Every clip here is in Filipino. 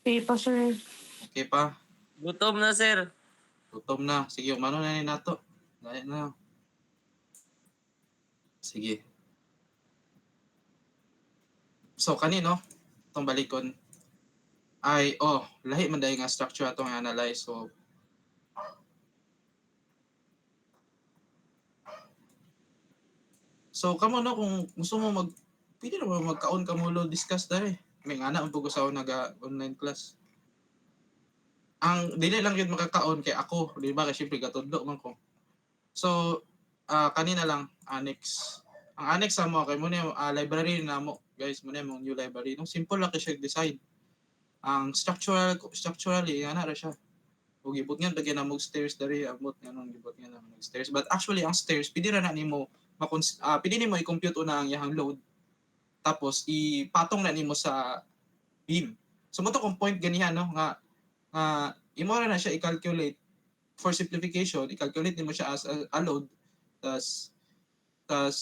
Okay pa, sir. Okay pa? Gutom na, sir. Gutom na. Sige, umano na ni nato. Dahil na. Sige. So, kanino? Itong balikon. Ay, lahi man dahil nga structure atong analyze. So, kamo no, kung gusto mo pwede na magkaon ka mo discuss dahil. May nga na, ang pugusaw nag-online class. Ang dili lang yun makakaon kay ako, di ba? Kasi syempre gatudlo man ko. So, kanina lang annex. Ang annex sa mo kay mo na library na mo, guys, mo na new library. Nung simple lang siya design. Ang structurally nga na siya. Ug gibot nga bagay na mo stairs dari abot nga nung gibot nga na stairs. But actually ang stairs pwede ra na nimo pwede nimo i-compute una ang iyang load. Tapos ipatong na nimo sa beam. So mo to kung point ganihan no nga imo na siya i-calculate for simplification, i-calculate nimo siya as a load, tas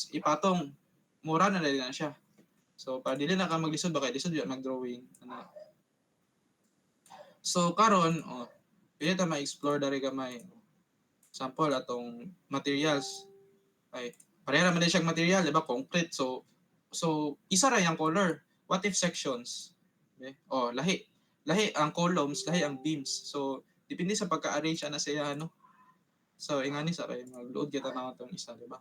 ipatong mura na din na siya. So para dili na ka maglisod ba kay lisod ya mag-drawing ano. So karon pwede ta ma-explore dari gamay. Sample atong materials ay pareha naman din siyang material, di ba? Concrete. So isa ra yang color. What if sections? Okay? Lahi ang columns, lahi ang beams. So depende sa pagka-arrange ana siya ano. So ingani sa kay mag-load kita na itong isa, di ba?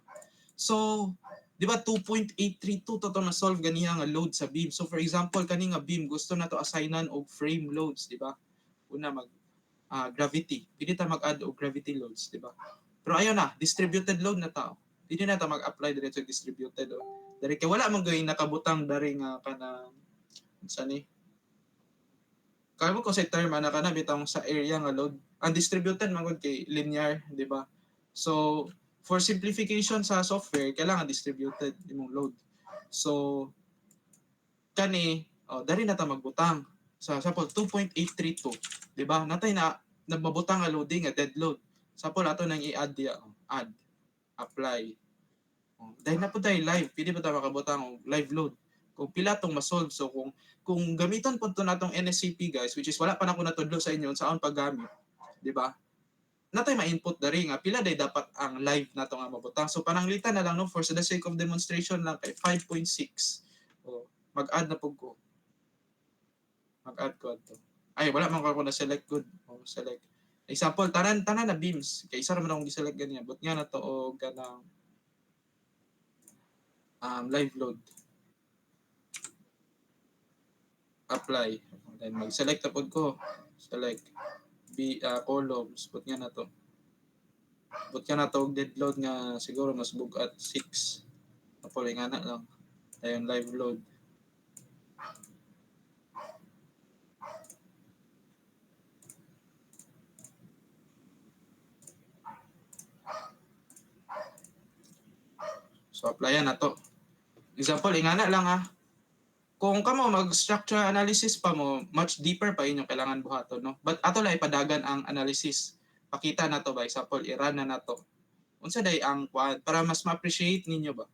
So, di ba 2.832 to na solve ganiya nga load sa beam. So for example, kani nga beam gusto na to assignan og frame loads, di ba? Una gravity. Pwede ta mag-add og gravity loads, di ba? Pero ayaw na, distributed load na tao. Pwede na ta mag-apply diretso distributed. Dari kay wala man gawin nakabutang dari nga kanang sa ni kaya mo ko sa term ana kana bitang sa area nga load. Ang distributed man gud kay linear, di ba? So, for simplification sa software, kailangan distributed imong load. So, kani, dari na ta magbutang. Sa example, 2.832, di ba? Natay na nagmabutang nga loading nga dead load. Example, ato nang i-add diya, add, apply. Dahil na po tayo live, pwede po tayo makabutang live load. Kung pila tong ma-solve. So kung gamiton po ito natong NSCP guys, which is wala pa na ko natudlo sa inyo sa akong paggamit, di ba? Natay ma-input dari nga pila day dapat ang live nato nga mabutang. So pananglitan na lang no for the sake of demonstration lang kay 5.6. Mag-add na pug ko. Mag-add ko ato. Ay wala man ko na select good. Select. Example tanan na beams. Kay isa ra man akong gi-select ganyan. But nga na to og kanang live load. Apply. Then mag-select na po ko. Select columns. But nga na to. But nga na to dead load nga siguro mas bugat 6. Napuli nga na lang. Ayun, live load. So, applyan na to. Example, ingana lang ha. Kung kamo mag-structure analysis pa mo, much deeper pa inyong kailangan buhaton, no? But ato lang ipadagan ang analysis. Pakita na to ba? Example, i-run na to. Unsa day ang para mas ma-appreciate ninyo ba?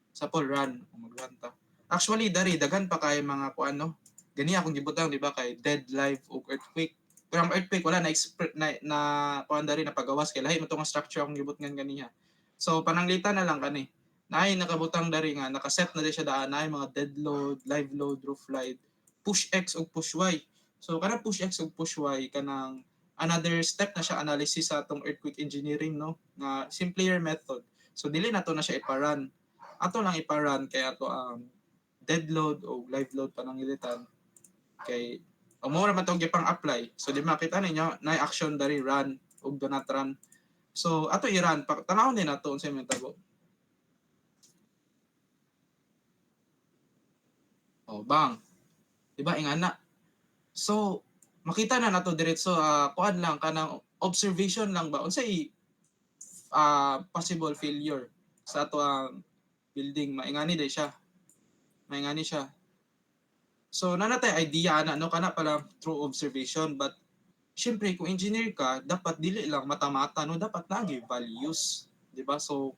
Example, run. Mag-run ta. Actually, dari, dagan pa kay mga kuan, no? Gani akong gibutang, di ba, kay dead, live, o earthquake. Pero ang earthquake, wala na kuan dari na pagawas. Kay lahi mo itong structure akong gibut nga ganiya. So, pananglitan na lang kani. Naay nakabutang dari nga, nakaset na di siya daan, naay mga dead load, live load, roof light, push X o push Y. So, kanang push X o push Y, kanang another step na siya analysis sa atong earthquake engineering, no? Nga simpler method. So, dili na to na siya iparun. Ato lang iparun kay ato ang dead load o live load panangilitan. Kay, ang mura man itong gipang apply. So, di makita ninyo, na action dari run o do not run. So, ato i-run. Tanawon din nato sa mga tabo. Bang. Diba, ingana. So, makita na nato diretso, kuan lang, kanang observation lang ba? Unsay possible failure sa ato ang building. Maingani day siya. Maingani siya. So, nanatay idea na, no? Kana pala through observation. But, syempre, kung engineer ka, dapat dili lang mata-mata, no? Dapat lagi values. Diba? So,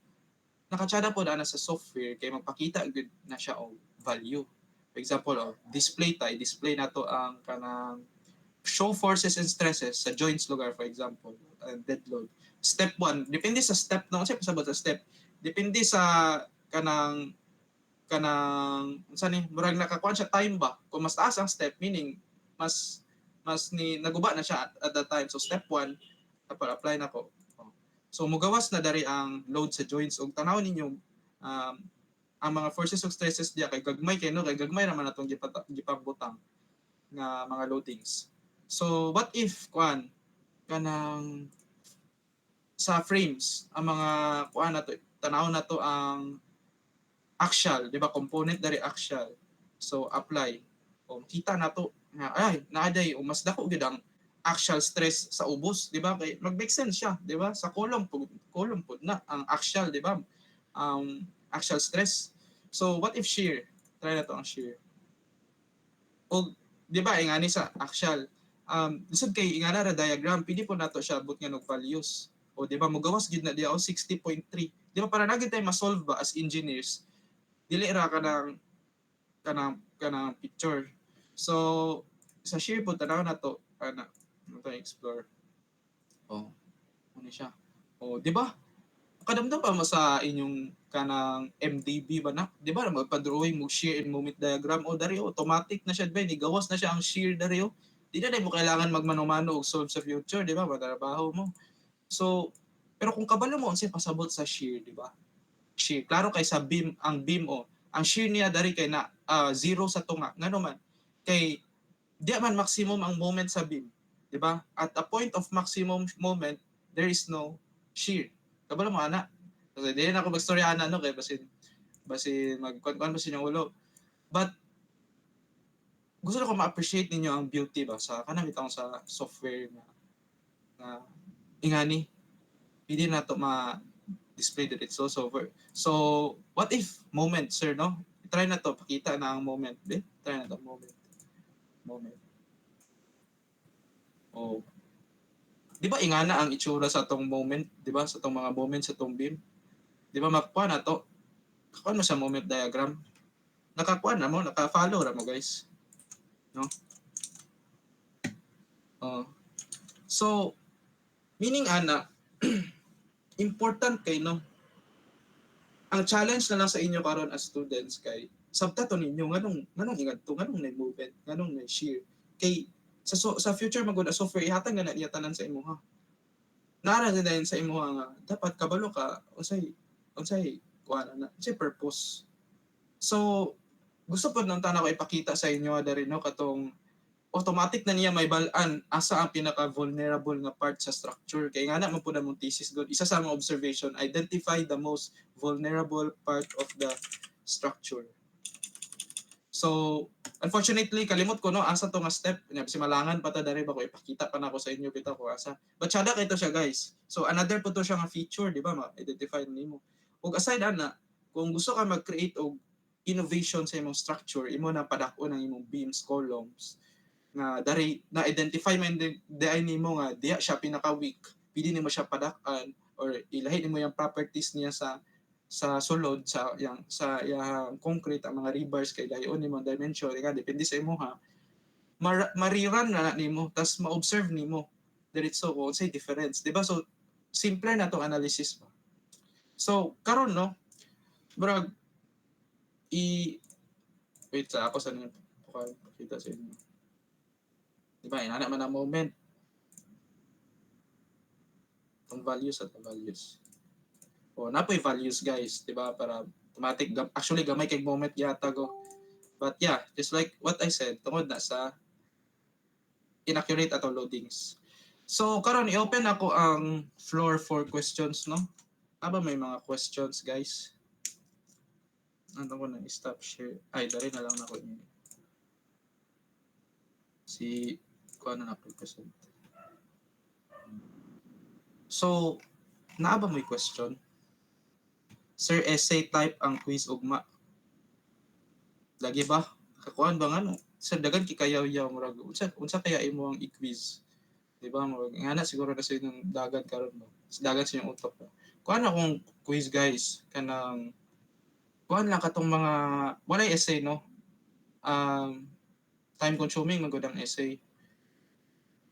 nakatsada po na sa software, kaya magpakita good na siya o value. For example, display tayo. Display na to ang kanang show forces and stresses sa joints lugar, for example, dead load. Step 1, depende sa step no, kasi pasabot sa step. Depende sa kanang unsa ni murag nakakuan siya time ba. Kung mas taas ang step, meaning mas ni naguba na siya at that time. So step 1, apply na ko. So mugawas na dari ang load sa joints ug tanaw ninyo ang mga forces ug stresses diya kay gagmay kay no, kay gagmay naman atong gipabutang nga mga loadings. So what if kanang sa frames ang mga na to, tanaw na to ang axial, di ba? Component dari axial. So apply. O kita na to nga ay naaday o mas dako gid ang axial stress sa ubos, di ba? Kay mag-make sense siya, di ba? Sa column pud na ang axial, di ba? Axial stress. So what if shear? Try na to ang shear. O di ba ingani sa axial lisod kay ingana ra diagram pili po nato siya abot nga og values. O di ba mogawas gid na diya o 60.3. Di ba para nagid tay ma-solve ba as engineers? Dili ra kanang picture. So sa shear po tanaw na to to explore. Oh, ano siya? Oh, di ba? Kadamdam pa mo sa inyong kanang MDB ba na? Di ba magpa-drawing mo shear and moment diagram o dari automatic na siya ba ni gawas na siya ang shear dari o. Di na mo kailangan magmano-mano og solve sa future, di ba? Matrabaho mo. So, pero kung kabalo mo unsay pasabot sa shear, di ba? Shear. Klaro kay sa beam, ang beam o. Ang shear niya dari kay na zero sa tunga. Ngano man? Kay di man maximum ang moment sa beam, di ba? At a point of maximum moment, there is no shear. Kabalo mo ana. Kasi di na ako magstorya ana no kay basin magkuan basin yung ulo. But gusto ko ma-appreciate ninyo ang beauty ba sa kanang bitang sa software na ingani hindi na to ma-display diretso so what if moment sir no try na to pakita na ang moment try na to moment oh di ba ingana ang itsura sa tong moment di ba sa tong mga moments sa tong beam di ba makuha na to kakuha mo sa moment diagram nakakuha na mo naka-follow ra mo guys no so meaning ana important kay no ang challenge na lang sa inyo karon as students kay sabta to ninyo nganong ingadto nganong na movement nganong na shear kay sa future magud software ihatag na niya tanan sa imo ha naara din sa imo nga dapat kabalo ka unsay kuan na unsay purpose so gusto pod nang tanaw ipakita sa inyo dari no katong automatic na niya may balaan asa ang pinaka-vulnerable nga part sa structure. Kaya nga naman po na mong thesis doon. Isa sa mga observation, identify the most vulnerable part of the structure. So, unfortunately, kalimot ko no, asa to nga step. Si malangan pa ta dari ba ko ipakita pa na ako sa inyo bitaw ko asa. But sada kay to siya guys. So, another po to siya nga feature, di ba? Ma-identify nimo. Ug aside ana, kung gusto ka mag-create og innovation sa imong structure, imo na padako ng imong beams, columns, nga dari na identify man di ay nimo nga diya siya pinaka weak pili nimo siya padak-an or ilahi nimo yung properties niya sa sulod sa yang concrete ang mga rebars kay dayon nimo dimension nga depende sa imo ha mariran na nimo tas ma-observe nimo diretso ko say difference di ba so simple na tong analysis ba so karon no brag wait sa ako sa nyo pakita sa inyo. Diba, inana man ang moment. Ang values at ang values. O, napoy values guys, diba, para automatic, actually gamay kay moment yata go. But yeah, just like what I said, tungod na sa inaccurate atong loadings. So, karon i-open ako ang floor for questions, no? Aba may mga questions, guys. Ano ko na stop share. Ay, dari na lang ako niyo. Kung ano na present. So, naaba mo'y question? Sir, essay type ang quiz ugma. Lagi ba? Kakuan ba nga no? Sa dagan kikayaw-yaw murag unsa kaya imo ang i-quiz? Di ba? Murag ngana siguro kasi ng dagan karon mo. Sa dagan sa inyong utok. Kuan akong quiz guys kanang kuan lang katong mga walay essay no. Time consuming magud ang essay.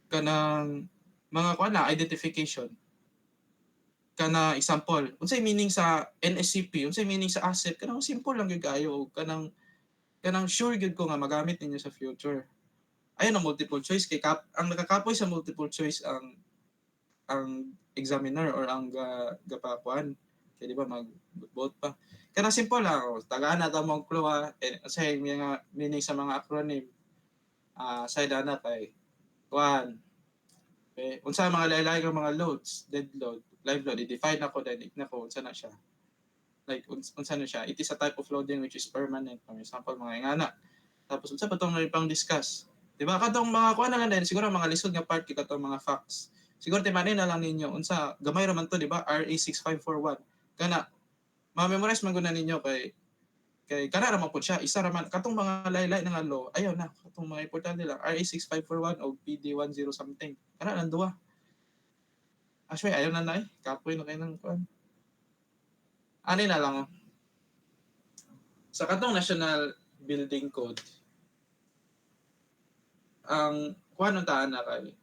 kanang mga kuan na identification. Kana example, unsay meaning sa NSCP, unsay meaning sa asset, kanang simple lang gyud kaayo, kanang sure gyud ko nga magamit ninyo sa future. Ayun ang multiple choice kay ang nakakapoy sa multiple choice ang examiner or ang gapakuan. Kaya di ba mag-vote pa. Kanang simple lang, tagaan na ta mo clue sa mga meaning sa mga acronym. Side ana kay kuan. Okay. Unsa mga lain-lain nga mga loads, dead load, live load, i-define ako then nako unsa na siya. Like unsa na siya? It is a type of loading which is permanent. For example, mga ingana. Tapos unsa pa tong pang discuss? Di ba kadtong mga kuan na lang din siguro mga lisod nga part kay kadtong mga facts. Siguro timanin na lang ninyo unsa gamay ra man to di ba? RA 6541. Kana ma-memorize man gud na ninyo kay kana ra man pud siya isa ra man katong mga laylay nga law ayaw na katong mga importante lang RA 6541 o PD 10 something kana lang duha. Actually ayaw na na kapoy na kay nang kuan. Ani na lang sa katong National Building Code ang kuan taan na kay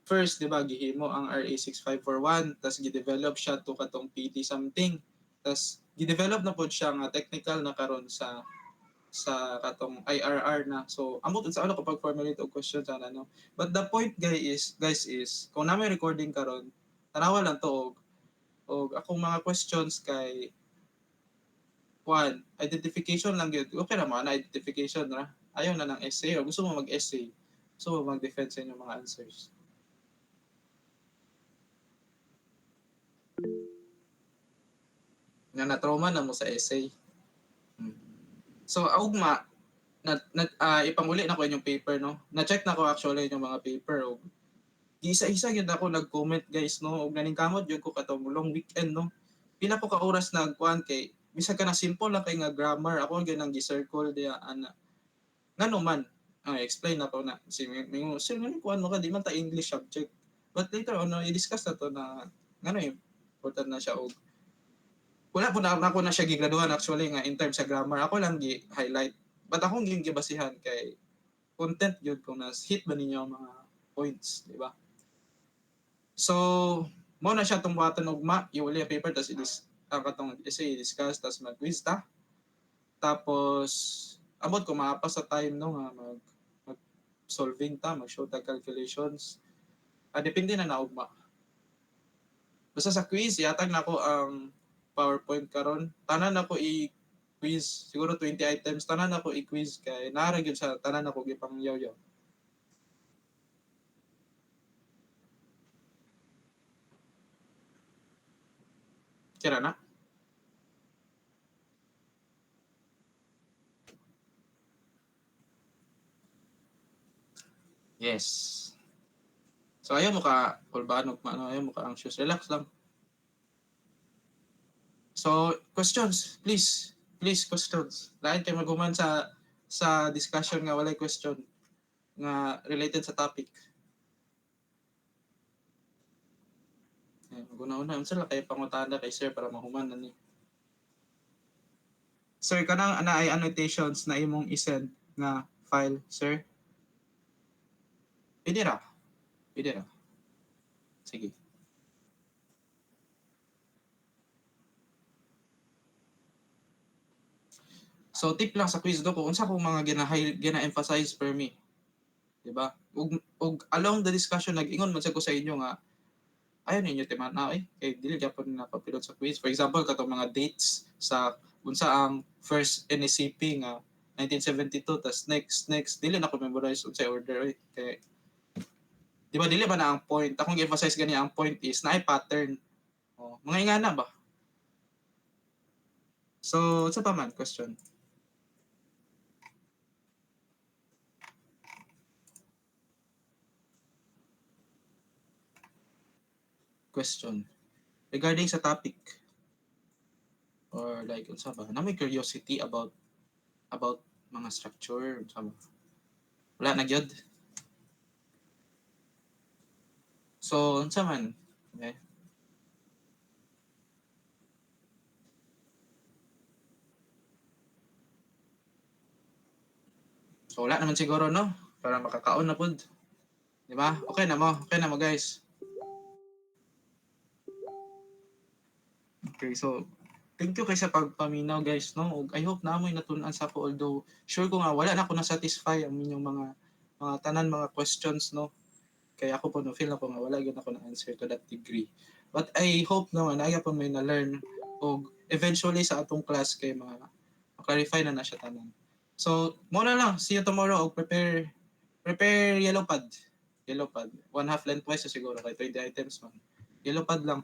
first di ba gihimo ang RA 6541 tas gi-develop siya to katong PD something tas gi-develop na pud siya nga technical na karon sa katong IRR na. So amot sa ano kapag formulate og question sana no. But the point guys is kung na may recording karon tanawa lang to og akong mga questions kay one identification lang gyud. Okay ra man na identification ra. Ayaw na ng essay o gusto mo mag-essay. Gusto mo mag-defend sa inyong mga answers. Nga na-trauma na mo sa essay. So, augma, ipanguli na ko yung paper, no? Na-check na ko actually yung mga paper. O, isa-isa yun ako nag-comment, guys, no? O naningkamot yun ko katong long weekend, no? Pila ko ka oras nagkuhan kay, bisag ka na simple lang kay nga grammar. Ako ang ganang gi-circle diya, ana. Nga naman, explain na ko na. Sir, nga kuhan mo ka, di man ta English subject. But later on, i-discuss na to na, nga important na siya. O, wala po na ako na siya gigraduhan actually nga in terms sa grammar. Ako lang gi-highlight. But akong gibasihan kay content yun kung nas hit ba ninyo ang mga points, di ba? So, mo na siya tong buhaton ugma, iuli ang paper tas ang katong essay discuss tas mag-quiz ta. Tapos amot ko maapa sa time no nga mag solving ta, mag-show ta calculations. Depende na ugma. Basta sa quiz, yatag na ko ang PowerPoint karon. Tanan ako i-quiz. Siguro 20 items. Tanan ako i-quiz. Kaya naarag yun sa tanan ako gipang yaw-yaw. Kira na? Yes. So ayaw mo ka pulbanog, ayaw mo ka anxious. Relax lang. So, questions, please. Please, questions. Lain kayo maguman sa discussion nga walay question nga related sa topic. Maguna-una, unsa la kay pangutana kay sir para mahuman na ni. Sir, kanang ana ay annotations na imong isend nga file, sir? Pwede ra. Pwede ra. Sige. So tip lang sa quiz do ko unsa kung mga gina-emphasize per me. Di ba? Ug along the discussion nag-ingon man sa ko sa inyo nga ayaw ninyo timan na kay dili gyapon na papilot sa quiz. For example katong mga dates sa unsa ang first NSCP nga 1972 tas next dili na ko memorize unsa order kay di ba dili ba na ang point akong emphasize gani ang point is naay pattern. Mga ingana ba? So, sa pa man question? Question. Regarding sa topic or like unsa ba? Na may curiosity about mga structure unsa ba? Wala na gyud. So, unsa man? Okay. So, wala naman siguro no para makakaon na pud. Di ba? Okay na mo. Okay na mo, guys. Okay, so thank you kay sa pagpaminaw, guys, no? Ug I hope na mo'y natun-an sa ako, although sure ko nga wala na ako na-satisfy ang inyong mga tanan mga questions, no? Kaya ako po no feel na ko nga wala gyud ako na answer to that degree. But I hope naman na po may na-learn o eventually sa atong class kay ma-clarify na siya tanan. So, mo na lang. See you tomorrow. Og prepare yellow pad. Yellow pad. One half lengthwise na siguro kay 20 items man. Yellow pad lang.